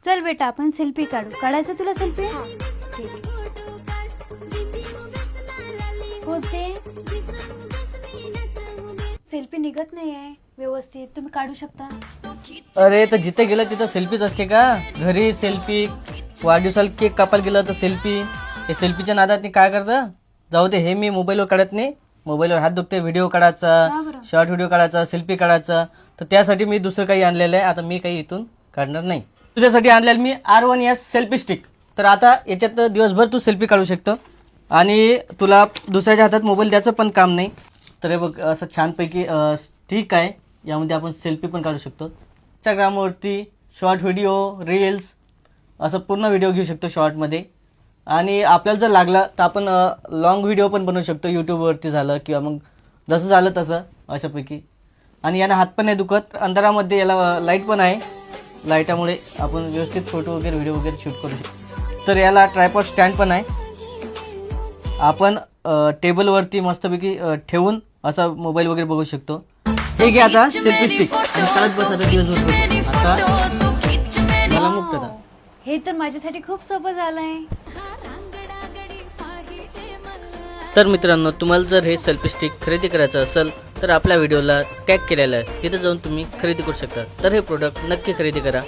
चल बेटा आपण सेल्फी काढू. काढायचं तुला सेल्फी? होते सेल्फी निघत नाहीये व्यवस्थित, तुम्ही काढू शकता? अरे तर जिथे गेलं तिथं सेल्फीच असते का? घरी सेल्फी, वाढदिवसाला केक कापायला गेलं तर सेल्फी. हे सेल्फीच्या नादात काय करतं? जाऊ दे, हे मी मोबाईलवर काढत नाही. मोबाईलवर हात दुखते, व्हिडिओ काढायचा, का बरं? शॉर्ट व्हिडिओ काढायचा, सेल्फी काढायचा. तर त्यासाठी मी दुसरं काही आणलेलं आहे. आता मी काही इथून काढणार नाही. तुझ्यासाठी आणलेलं मी R1S सेल्फी स्टिक. तर आता याच्यात दिवसभर तू सेल्फी काढू शकतो आणि तुला दुसऱ्याच्या हातात मोबाईल द्यायचं पण काम नाही. तर हे बघ असं छानपैकी स्टिक आहे. यामध्ये आपण सेल्फी पण काढू शकतो. इंस्टाग्रामवरती शॉर्ट व्हिडिओ, रील्स असं पूर्ण व्हिडिओ घेऊ शकतो शॉर्टमध्ये. आणि आपल्याला जर लागला तर आपण लॉंग व्हिडिओ पण बनवू शकतो. यूट्यूबवरती झालं किंवा मग जसं झालं तसं अशापैकी. आणि यानं हात पण नाही दुखत. अंधारामध्ये याला लाईट पण आहे. लाईटामुळे आपण व्यवस्थित फोटो वगैरे व्हिडिओ वगैरे शूट करू शकतो. तर याला ट्रायपॉड स्टँड पण आहे. आपण टेबलवरती मस्तपैकी ठेवून असा मोबाईल वगैरे बघू शकतो. हे घे आता सेल्फी स्टिक आणि चालत बस आता दिवसभर. आता मला मुक्त आता. हे तर माझ्यासाठी खूप सोपं झालंय. तर मित्रांनो, तुम्हाला जर हे सेल्फी स्टिक खरेदी करायचं असेल तर आपल्या व्हिडिओला टॅग केलेला आहे, तिथे जाऊन तुम्ही खरेदी करू शकता. तर हे प्रोडक्ट नक्की खरेदी करा.